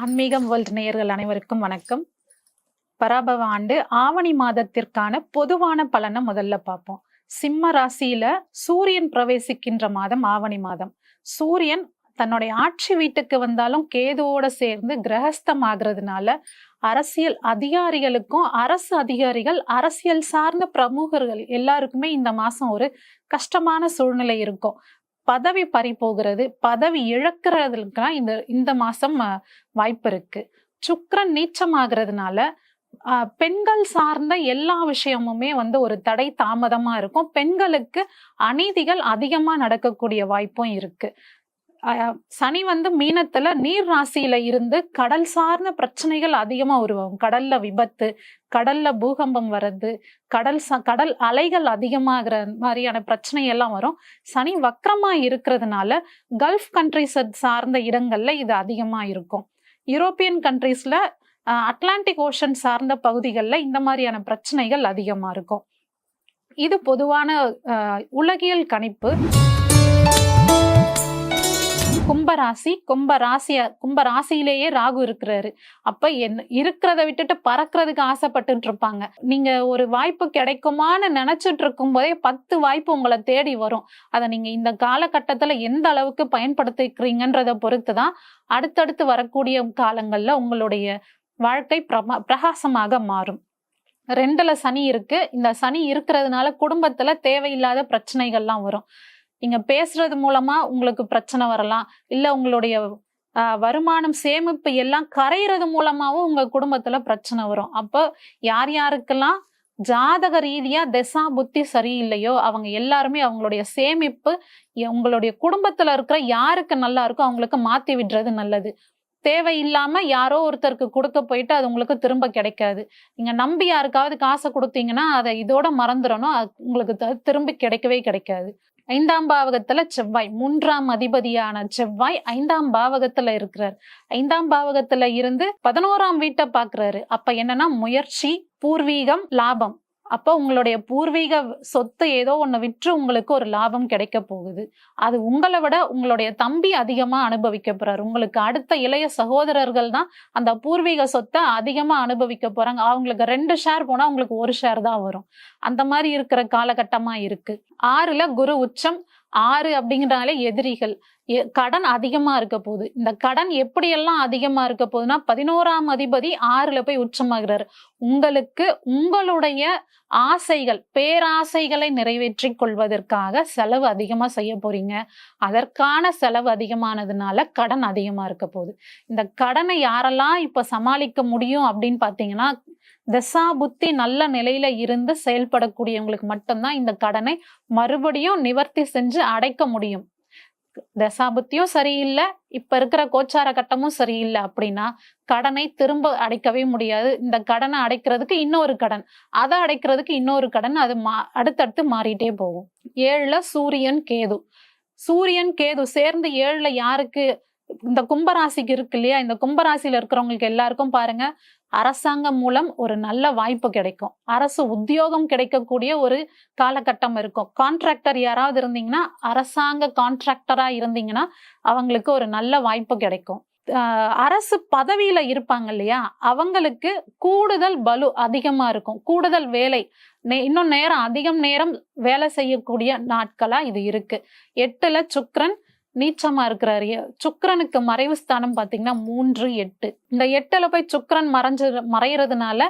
ஆன்மீகம் வேர்ல்ட் நேயர்கள் அனைவருக்கும் வணக்கம். பராபவ ஆண்டு ஆவணி மாதத்திற்கான பொதுவான பலனை முதல்ல பார்ப்போம். சிம்ம ராசியில சூரியன் பிரவேசிக்கின்ற மாதம் ஆவணி மாதம். சூரியன் தன்னுடைய ஆட்சி வீட்டுக்கு வந்தாலும் கேதுவோட சேர்ந்து கிரகஸ்தம் ஆகுறதுனால அரசியல் அதிகாரிகளுக்கும் அரசு அதிகாரிகள் அரசியல் சார்ந்த பிரமுகர்கள் எல்லாருக்குமே இந்த மாசம் ஒரு கஷ்டமான சூழ்நிலை இருக்கும். பதவி பறி போகிறது, பதவி இழக்கிறதுக்கெல்லாம் இந்த மாசம் வாய்ப்பு இருக்கு. சுக்கிரன் நீச்சமாகிறதுனால பெண்கள் சார்ந்த எல்லா விஷயமுமே ஒரு தடை தாமதமா இருக்கும். பெண்களுக்கு அநீதிகள் அதிகமா நடக்கக்கூடிய வாய்ப்பும் இருக்கு. சனி மீனத்துல நீர் ராசியில இருந்து கடல் சார்ந்த பிரச்சனைகள் அதிகமா உருவாகும். கடல்ல விபத்து, கடல்ல பூகம்பம் வர்றது, கடல் அலைகள் அதிகமாகிற மாதிரியான பிரச்சனை எல்லாம் வரும். சனி வக்ரமா இருக்கிறதுனால கல்ஃப் கண்ட்ரிஸ் சார்ந்த இடங்கள்ல இது அதிகமா இருக்கும். யூரோப்பியன் கண்ட்ரிஸ்ல அட்லாண்டிக் ஓஷன் சார்ந்த பகுதிகளில் இந்த மாதிரியான பிரச்சனைகள் அதிகமா இருக்கும். இது பொதுவான உலகியல் கணிப்பு. கும்பராசியிலேயே ராகு இருக்கிறாரு. அப்ப இருக்கிறத விட்டுட்டு பறக்கிறதுக்கு ஆசைப்பட்டு இருப்பாங்க. நீங்க ஒரு வாய்ப்பு கிடைக்குமான்னு நினைச்சிட்டு இருக்கும் போதே 10 வாய்ப்பு உங்களை தேடி வரும். அதை நீங்க இந்த காலகட்டத்துல எந்த அளவுக்கு பயன்படுத்திக்கிறீங்கன்றத பொறுத்துதான் அடுத்தடுத்து வரக்கூடிய காலங்கள்ல உங்களுடைய வாழ்க்கை பிரகாசமாக மாறும். 2ல சனி இருக்கு. இந்த சனி இருக்கிறதுனால குடும்பத்துல தேவையில்லாத பிரச்சனைகள்லாம் வரும். நீங்க பேசுறது மூலமா உங்களுக்கு பிரச்சனை வரலாம். இல்ல உங்களுடைய வருமானம் சேமிப்பு எல்லாம் கரையிறது மூலமாவும் உங்க குடும்பத்துல பிரச்சனை வரும். அப்ப யார் யாருக்கெல்லாம் ஜாதக ரீதியா திசா புத்தி சரியில்லையோ அவங்க எல்லாருமே அவங்களுடைய சேமிப்பு உங்களுடைய குடும்பத்துல இருக்கிற யாருக்கு நல்லா இருக்கோ அவங்களுக்கு மாத்தி விடுறது நல்லது. தேவையில்லாம யாரோ ஒருத்தருக்கு கொடுக்க போயிட்டு அது உங்களுக்கு திரும்ப கிடைக்காது. நீங்க நம்பி யாருக்காவது காசை கொடுத்தீங்கன்னா அதை இதோட மறந்துடணும். உங்களுக்கு திரும்பி கிடைக்கவே கிடைக்காது. 5ஆம் பாவகத்துல செவ்வாய், 3ஆம் அதிபதியான செவ்வாய் 5ஆம் பாவகத்துல இருக்கிறார். 5ஆம் பாவகத்துல இருந்து 11ஆம் வீட்டை பாக்குறாரு. அப்ப என்னன்னா முயற்சி, பூர்வீகம், லாபம். அப்ப உங்களுடைய பூர்வீக சொத்து ஏதோ ஒண்ணு விற்று உங்களுக்கு ஒரு லாபம் கிடைக்க போகுது. அது உங்களை விட உங்களுடைய தம்பி அதிகமா அனுபவிக்க போறாரு. உங்களுக்கு அடுத்த இளைய சகோதரர்கள் தான் அந்த பூர்வீக சொத்தை அதிகமா அனுபவிக்க போறாங்க. அவங்களுக்கு 2 ஷேர் போனா உங்களுக்கு 1 ஷேர் தான் வரும். அந்த மாதிரி இருக்கிற காலகட்டமா இருக்கு. 6ல குரு உச்சம். 6 அப்படிங்கிறனாலே எதிரிகள், கடன் அதிகமா இருக்க போகுது. இந்த கடன் எப்படியெல்லாம் அதிகமா இருக்க போகுதுன்னா 11ஆம் அதிபதி 6ல போய் உச்சமாகிறாரு. உங்களுக்கு உங்களுடைய ஆசைகள், பேராசைகளை நிறைவேற்றி கொள்வதற்காக செலவு அதிகமா செய்ய போறீங்க. அதற்கான செலவு அதிகமானதுனால கடன் அதிகமா இருக்க போகுது. இந்த கடனை யாரெல்லாம் இப்ப சமாளிக்க முடியும் அப்படின்னு பாத்தீங்கன்னா தசா புத்தி நல்ல நிலையில இருந்து செயல்படக்கூடியவங்களுக்கு மட்டும்தான் இந்த கடனை மறுபடியும் நிவர்த்தி செஞ்சு அடைக்க முடியும். தசாபுத்தியும் சரியில்லை, இப்ப இருக்கிற கோச்சார கட்டமும் சரியில்லை அப்படின்னா கடனை திரும்ப அடைக்கவே முடியாது. இந்த கடனை அடைக்கிறதுக்கு இன்னொரு கடன், அதை அடைக்கிறதுக்கு இன்னொரு கடன், அது அடுத்தடுத்து மாறிட்டே போகும். 7ல சூரியன் கேது சேர்ந்து 7ல யாருக்கு? இந்த கும்பராசிக்கு இருக்கு இல்லையா? இந்த கும்பராசியில இருக்கிறவங்களுக்கு எல்லாருக்கும் பாருங்க, அரசாங்கம் மூலம் ஒரு நல்ல வாய்ப்பு கிடைக்கும். அரசு உத்தியோகம் கிடைக்கக்கூடிய ஒரு காலகட்டம் இருக்கும். கான்ட்ராக்டர் யாராவது இருந்தீங்கன்னா, அரசாங்க கான்ட்ராக்டரா இருந்தீங்கன்னா அவங்களுக்கு ஒரு நல்ல வாய்ப்பு கிடைக்கும். அரசு பதவியில இருப்பாங்க இல்லையா, அவங்களுக்கு கூடுதல் பலு அதிகமா இருக்கும். கூடுதல் வேலை, இன்னும் அதிகம் நேரம் வேலை செய்யக்கூடிய நாட்களா இது இருக்கு. 8ல சுக்கிரன் நீச்சமா இருக்கிறாரு. சுக்கிரனுக்கு மறைவு ஸ்தானம் பாத்தீங்கன்னா 3, 8. இந்த 8ல போய் சுக்கிரன் மறைகிறதுனால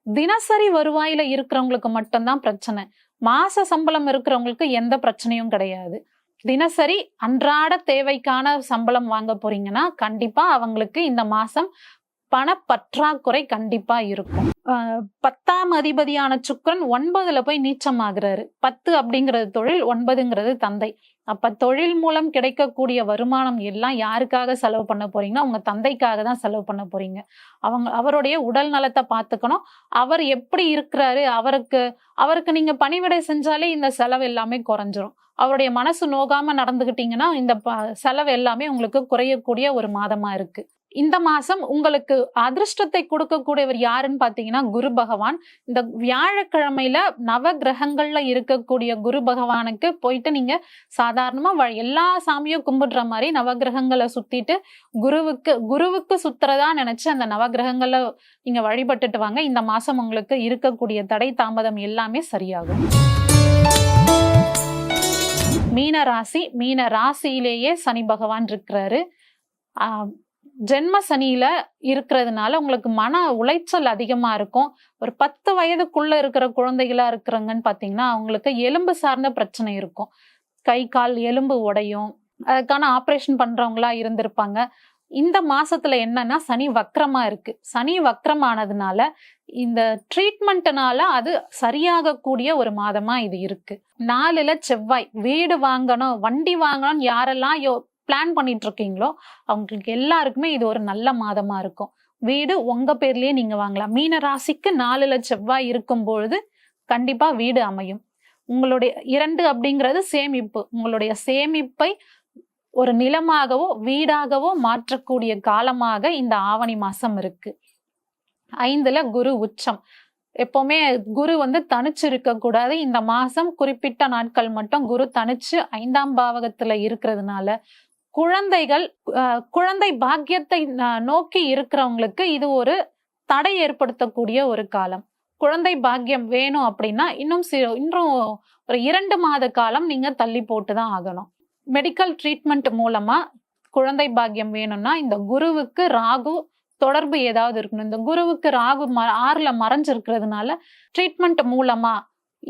தினசரி வருவாயில இருக்கிறவங்களுக்கு மட்டும்தான் பிரச்சனை. மாச சம்பளம் இருக்கிறவங்களுக்கு எந்த பிரச்சனையும் கிடையாது. தினசரி அன்றாட தேவைக்கான சம்பளம் வாங்க போறீங்கன்னா கண்டிப்பா அவங்களுக்கு இந்த மாசம் பண பற்றாக்குறை கண்டிப்பா இருக்கும். 10ஆம் அதிபதியான சுக்கிரன் 9ல போய் நீச்சமாகிறாரு. 10 அப்படிங்கிறது தொழில், 9ங்கிறது தந்தை. அப்ப தொழில் மூலம் கிடைக்கக்கூடிய வருமானம் எல்லாம் யாருக்காக செலவு பண்ண போறீங்கன்னா உங்க தந்தைக்காக தான் செலவு பண்ண போறீங்க. அவருடைய உடல் நலத்தை பார்த்துக்கணும். அவர் எப்படி இருக்கிறாரு, அவருக்கு நீங்க பணிவிடை செஞ்சாலே இந்த செலவு எல்லாமே குறைஞ்சிரும். அவருடைய மனசு நோகாம நடந்துகிட்டீங்கன்னா இந்த செலவு எல்லாமே உங்களுக்கு குறையக்கூடிய ஒரு மாதமா இருக்கு. இந்த மாசம் உங்களுக்கு அதிர்ஷ்டத்தை கொடுக்கக்கூடியவர் யாருன்னு பாத்தீங்கன்னா குரு பகவான். இந்த வியாழக்கிழமையில நவ கிரகங்கள்ல இருக்கக்கூடிய குரு பகவானுக்கு போயிட்டு நீங்க சாதாரணமா எல்லா சாமியும் கும்பிடுற மாதிரி நவகிரகங்களை சுத்திட்டு குருவுக்கு சுத்துறதா நினைச்சு அந்த நவகிரகங்களை நீங்க வழிபட்டுட்டு வாங்க. இந்த மாசம் உங்களுக்கு இருக்கக்கூடிய தடை தாமதம் எல்லாமே சரியாகும். மீன ராசியிலேயே சனி பகவான் இருக்கிறாரு. ஜென்ம சனியில இருக்கிறதுனால உங்களுக்கு மன உளைச்சல் அதிகமா இருக்கும். ஒரு 10 வயதுக்குள்ள இருக்கிற குழந்தைகளா இருக்கிறாங்கன்னு பாத்தீங்கன்னா அவங்களுக்கு எலும்பு சார்ந்த பிரச்சனை இருக்கும். கை கால் எலும்பு உடையும். அதுக்கான ஆப்ரேஷன் பண்றவங்களா இருந்திருப்பாங்க. இந்த மாசத்துல என்னன்னா சனி வக்ரமா இருக்கு. சனி வக்ரமானதுனால இந்த ட்ரீட்மெண்ட்னால அது சரியாகக்கூடிய ஒரு மாதமா இது இருக்கு. 4ல செவ்வாய். வீடு வாங்கணும், வண்டி வாங்கணும்னு யாரெல்லாம் பிளான் பண்ணிட்டு இருக்கீங்களோ அவங்களுக்கு எல்லாருக்குமே இது ஒரு நல்ல மாதமா இருக்கும். வீடு உங்க பேர்லயே நீங்க வாங்கலாம். மீன ராசிக்கு 4ல செவ்வாய் இருக்கும் பொழுது கண்டிப்பா வீடு அமையும். உங்களுடைய 2 அப்படிங்கிறது சேமிப்பு. உங்களுடைய சேமிப்பை ஒரு நிலமாகவோ வீடாகவோ மாற்றக்கூடிய காலமாக இந்த ஆவணி மாசம் இருக்கு. 5ல குரு உச்சம். எப்பவுமே குரு தனிச்சு இருக்க கூடாது. இந்த மாசம் குறிப்பிட்ட நாட்கள் மட்டும் குரு தனிச்சு 5ஆம் பாவகத்துல இருக்கிறதுனால குழந்தை பாக்கியத்தை நோக்கி இருக்கிறவங்களுக்கு இது ஒரு தடை ஏற்படுத்தக்கூடிய ஒரு காலம். குழந்தை பாக்கியம் வேணும் அப்படின்னா இன்னும் ஒரு 2 மாத காலம் நீங்க தள்ளி போட்டுதான் ஆகணும். மெடிக்கல் ட்ரீட்மெண்ட் மூலமா குழந்தை பாக்கியம் வேணும்னா இந்த குருவுக்கு ராகு தொடர்பு ஏதாவது இருக்கணும். இந்த குருவுக்கு ராகு 6ல மறைஞ்சிருக்கிறதுனால ட்ரீட்மெண்ட் மூலமா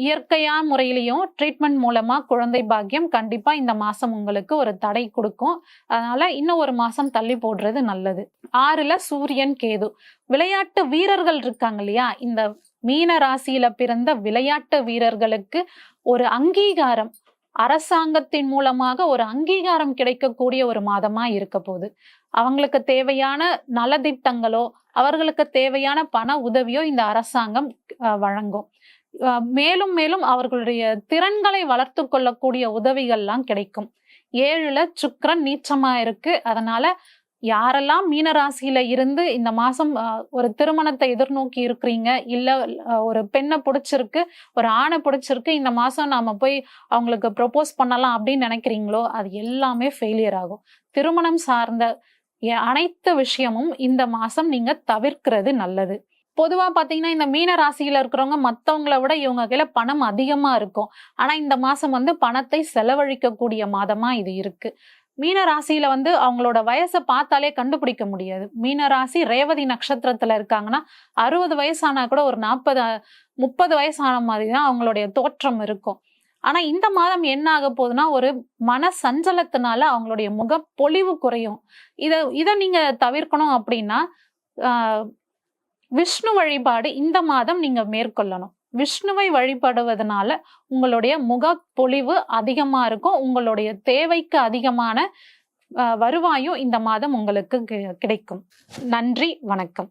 இயற்கையா முறையிலையும் ட்ரீட்மெண்ட் மூலமா குழந்தை பாக்கியம் கண்டிப்பா இந்த மாசம் உங்களுக்கு ஒரு தடை கொடுக்கும். அதனால இன்னும் ஒரு மாசம் தள்ளி போடுறது நல்லது. 6ல சூரியன் கேது. விளையாட்டு வீரர்கள் இருக்காங்க இல்லையா, இந்த மீன ராசியில பிறந்த விளையாட்டு வீரர்களுக்கு ஒரு அங்கீகாரம், அரசாங்கத்தின் மூலமாக ஒரு அங்கீகாரம் கிடைக்கக்கூடிய ஒரு மாதமா இருக்க போகுது. அவங்களுக்கு தேவையான நலத்திட்டங்களோ அவர்களுக்கு தேவையான பண உதவியோ இந்த அரசாங்கம் வழங்கும். மேலும் மேலும் அவர்களுடைய திறன்களை வளர்த்து கொள்ளக்கூடிய உதவிகள்லாம் கிடைக்கும். 7ல சுக்கிரன் நீச்சமா இருக்கு. அதனால யாரெல்லாம் மீனராசியில இருந்து இந்த மாசம் ஒரு திருமணத்தை எதிர்நோக்கி இருக்கிறீங்க, இல்ல ஒரு பெண்ணை பிடிச்சிருக்கு, ஒரு ஆணை பிடிச்சிருக்கு, இந்த மாசம் நாம போய் அவங்களுக்கு ப்ரொபோஸ் பண்ணலாம் அப்படின்னு நினைக்கிறீங்களோ அது எல்லாமே ஃபெயிலியர் ஆகும். திருமணம் சார்ந்த அனைத்து விஷயமும் இந்த மாசம் நீங்க தவிர்க்கிறது நல்லது. பொதுவா பாத்தீங்கன்னா இந்த மீன ராசியில இருக்கிறவங்க மத்தவங்களை விட இவங்க கையில பணம் அதிகமா இருக்கும். ஆனா இந்த மாசம் பணத்தை செலவழிக்க கூடிய மாதமா இது இருக்கு. மீன ராசியில அவங்களோட வயசை பார்த்தாலே கண்டுபிடிக்க முடியாது. மீன ராசி ரேவதி நட்சத்திரத்துல இருக்காங்கன்னா 60 வயசானா கூட ஒரு 30 வயசான மாதிரிதான் அவங்களுடைய தோற்றம் இருக்கும். ஆனா இந்த மாதம் என்ன ஆக போகுதுன்னா ஒரு மன சஞ்சலத்தினால அவங்களுடைய முகப்பொலிவு குறையும். இத நீங்க தவிர்க்கணும் அப்படின்னா விஷ்ணு வழிபாடு இந்த மாதம் நீங்க மேற்கொள்ளணும். விஷ்ணுவை வழிபடுவதனால உங்களுடைய முகப்பொலிவு அதிகமா இருக்கும். உங்களுடைய தேவைக்கு அதிகமான வருவாயும் இந்த மாதம் உங்களுக்கு கிடைக்கும். நன்றி, வணக்கம்.